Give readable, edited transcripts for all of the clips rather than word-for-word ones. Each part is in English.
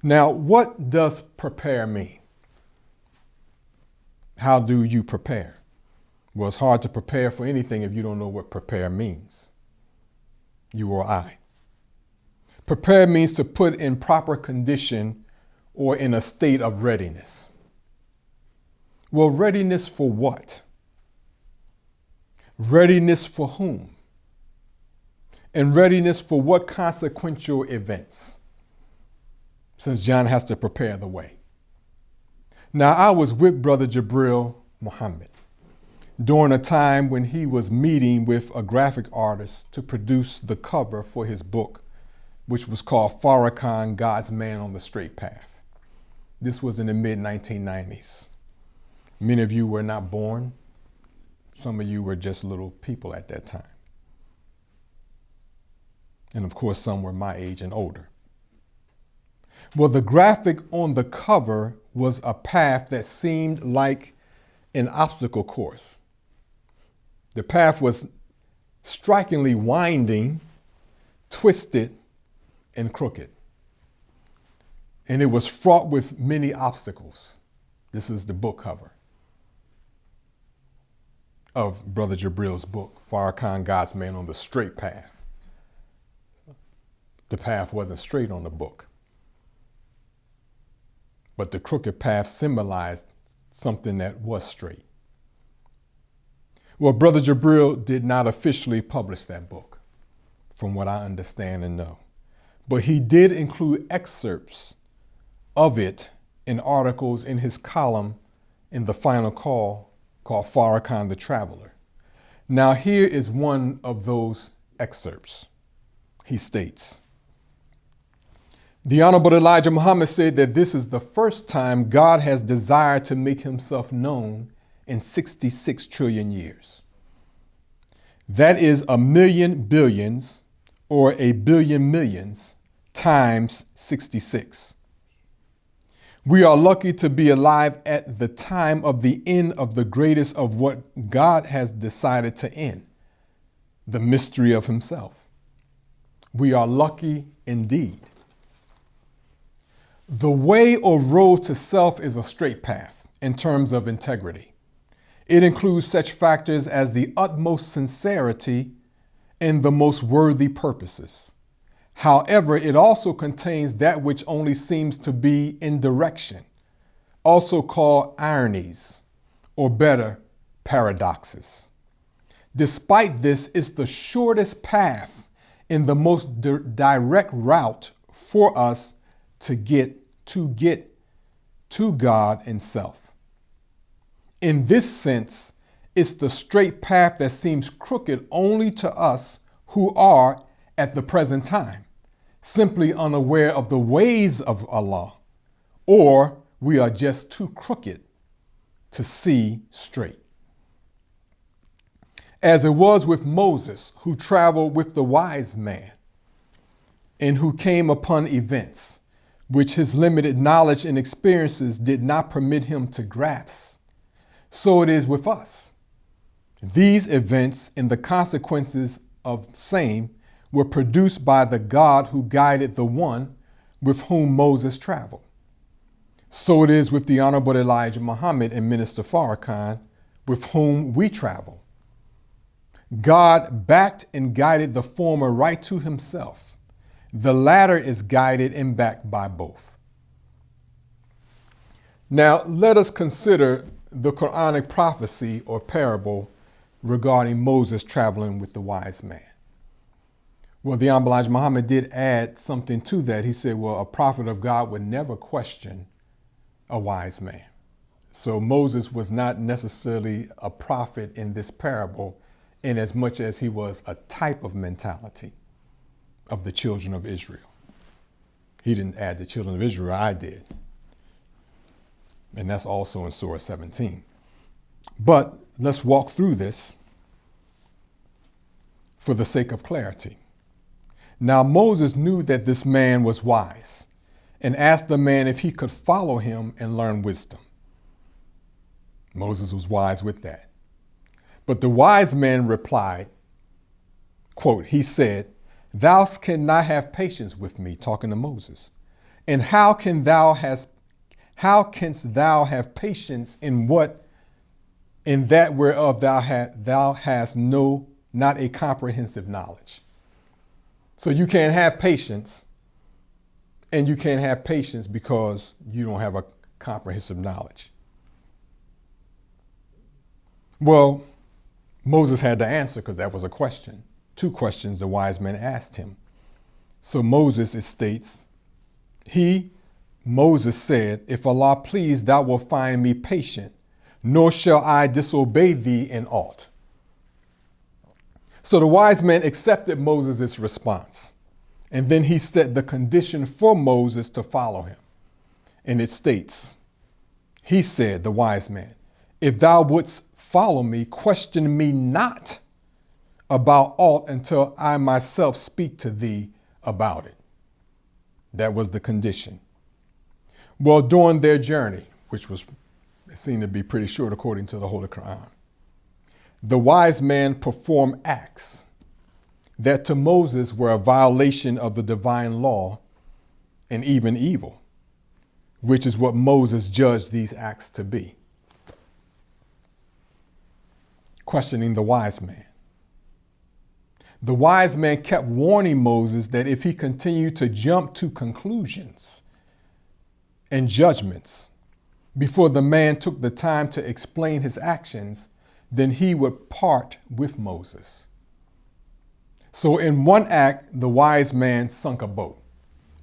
Now, what does prepare mean? How do you prepare? Well, it's hard to prepare for anything if you don't know what prepare means. You or I. Prepare means to put in proper condition or in a state of readiness. Well, readiness for what? Readiness for whom? And readiness for what consequential events? Since John has to prepare the way. Now, I was with Brother Jabril Muhammad during a time when he was meeting with a graphic artist to produce the cover for his book, which was called Farrakhan, God's Man on the Straight Path. This was in the mid-1990s. Many of you were not born. Some of you were just little people at that time. And of course, some were my age and older. Well, the graphic on the cover was a path that seemed like an obstacle course. The path was strikingly winding, twisted, and crooked. And it was fraught with many obstacles. This is the book cover of Brother Jabril's book, Farrakhan, God's Man on the Straight Path. The path wasn't straight on the book, but the crooked path symbolized something that was straight. Well, Brother Jabril did not officially publish that book, from what I understand and know, but he did include excerpts of it in articles in his column in the Final Call called Farrakhan the Traveler. Now, here is one of those excerpts. He states, "The Honorable Elijah Muhammad said that this is the first time God has desired to make himself known in 66 trillion years. That is a million billions or a billion millions times 66. We are lucky to be alive at the time of the end of the greatest of what God has decided to end, the mystery of himself. We are lucky indeed. The way or road to self is a straight path in terms of integrity. It includes such factors as the utmost sincerity and the most worthy purposes. However, it also contains that which only seems to be indirection, also called ironies, or better, paradoxes. Despite this, it's the shortest path and the most direct route for us to get to God and self. In this sense, it's the straight path that seems crooked only to us who are, at the present time, simply unaware of the ways of Allah, or we are just too crooked to see straight. As it was with Moses, who traveled with the wise man and who came upon events which his limited knowledge and experiences did not permit him to grasp, so it is with us. These events and the consequences of same were produced by the God who guided the one with whom Moses traveled. So it is with the Honorable Elijah Muhammad and Minister Farrakhan, with whom we travel. God backed and guided the former right to himself. The latter is guided and backed by both. Now, let us consider the Quranic prophecy or parable regarding Moses traveling with the wise man. Well, the Honorable Elijah Muhammad did add something to that. He said, well, a prophet of God would never question a wise man. So Moses was not necessarily a prophet in this parable in as much as he was a type of mentality of the children of Israel. He didn't add the children of Israel, I did. And that's also in Surah 17. But let's walk through this for the sake of clarity. Now, Moses knew that this man was wise and asked the man if he could follow him and learn wisdom. Moses was wise with that. But the wise man replied, quote, he said, "Thou cannot have patience with me," talking to Moses, And how canst thou have patience in that whereof thou hast not a comprehensive knowledge? So you can't have patience, and you can't have patience because you don't have a comprehensive knowledge. Well, Moses had to answer because that was a question. 2 questions the wise men asked him. So Moses, it states, Moses said, if Allah please, thou wilt find me patient, nor shall I disobey thee in aught. So the wise men accepted Moses' response. And then he set the condition for Moses to follow him. And it states, he said, the wise man, if thou wouldst follow me, question me not about aught until I myself speak to thee about it. That was the condition. Well, during their journey, which seemed to be pretty short according to the Holy Quran, the wise man performed acts that to Moses were a violation of the divine law and even evil, which is what Moses judged these acts to be. Questioning the wise man. The wise man kept warning Moses that if he continued to jump to conclusions and judgments before the man took the time to explain his actions, then he would part with Moses. So in one act, the wise man sunk a boat,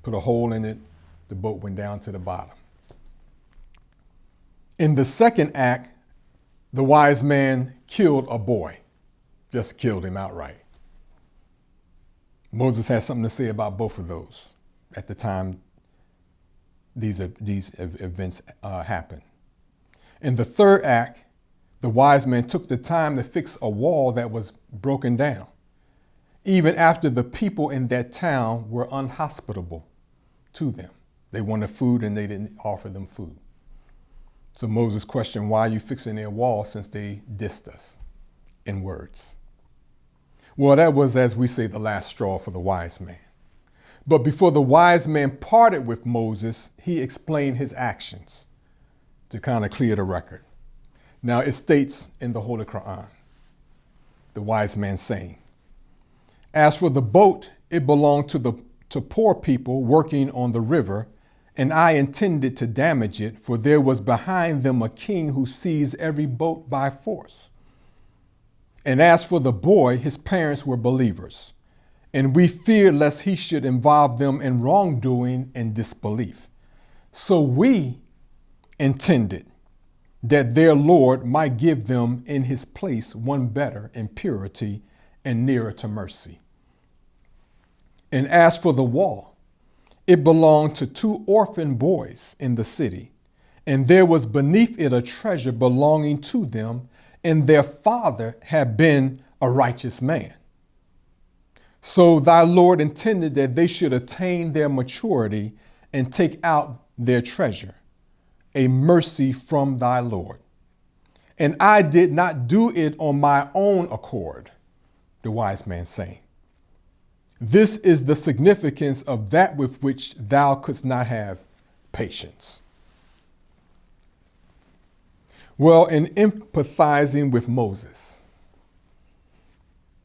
put a hole in it, the boat went down to the bottom. In the second act, the wise man killed a boy, just killed him outright. Moses has something to say about both of those at the time these events happened. In the third act, the wise man took the time to fix a wall that was broken down, even after the people in that town were unhospitable to them. They wanted food and they didn't offer them food. So Moses questioned, why are you fixing their wall since they dissed us in words? Well, that was, as we say, the last straw for the wise man. But before the wise man parted with Moses, he explained his actions to kind of clear the record. Now it states in the Holy Quran, the wise man saying, as for the boat, it belonged to poor people working on the river, and I intended to damage it, for there was behind them a king who seized every boat by force. And as for the boy, his parents were believers, and we feared lest he should involve them in wrongdoing and disbelief. So we intended that their Lord might give them in his place one better in purity and nearer to mercy. And as for the wall, it belonged to 2 orphan boys in the city, and there was beneath it a treasure belonging to them, and their father had been a righteous man. So thy Lord intended that they should attain their maturity and take out their treasure, a mercy from thy Lord. And I did not do it on my own accord, the wise man saying. This is the significance of that with which thou couldst not have patience. Well, in empathizing with Moses,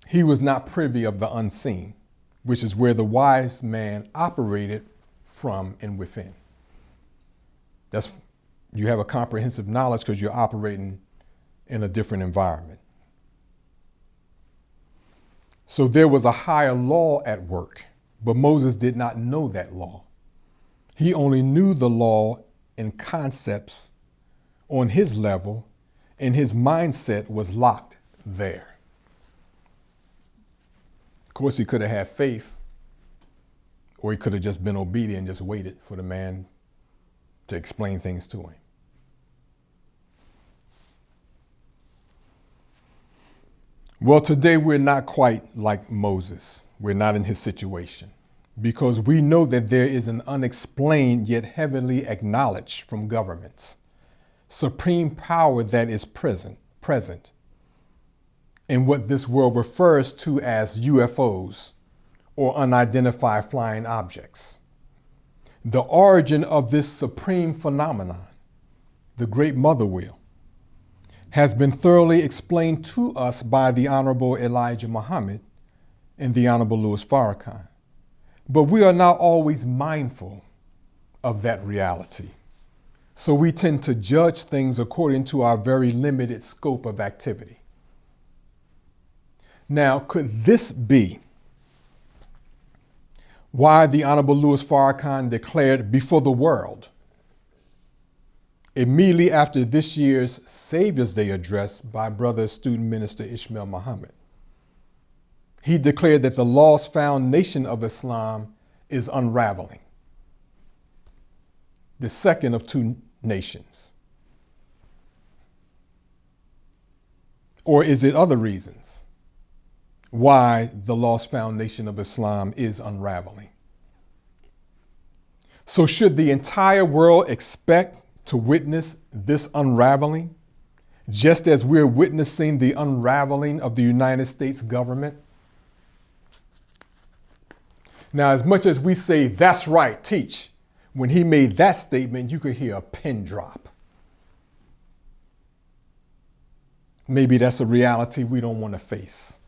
he was not privy of the unseen, which is where the wise man operated from and within. You have a comprehensive knowledge because you're operating in a different environment. So there was a higher law at work, but Moses did not know that law. He only knew the law in concepts on his level, and his mindset was locked there. Of course, he could have had faith, or he could have just been obedient and just waited for the man to explain things to him. Well, today we're not quite like Moses. We're not in his situation because we know that there is an unexplained yet heavily acknowledged from governments, supreme power that is present in what this world refers to as UFOs or unidentified flying objects. The origin of this supreme phenomenon, the great mother wheel, has been thoroughly explained to us by the Honorable Elijah Muhammad and the Honorable Louis Farrakhan. But we are not always mindful of that reality. So we tend to judge things according to our very limited scope of activity. Now, could this be why the Honorable Louis Farrakhan declared before the world, immediately after this year's Savior's Day address by Brother Student Minister Ishmael Muhammad? He declared that the lost foundation of Islam is unraveling, the second of two nations. Or is it other reasons why the lost foundation of Islam is unraveling? So should the entire world expect to witness this unraveling, just as we're witnessing the unraveling of the United States government? Now, as much as we say, "That's right, teach," when he made that statement, you could hear a pin drop. Maybe that's a reality we don't want to face.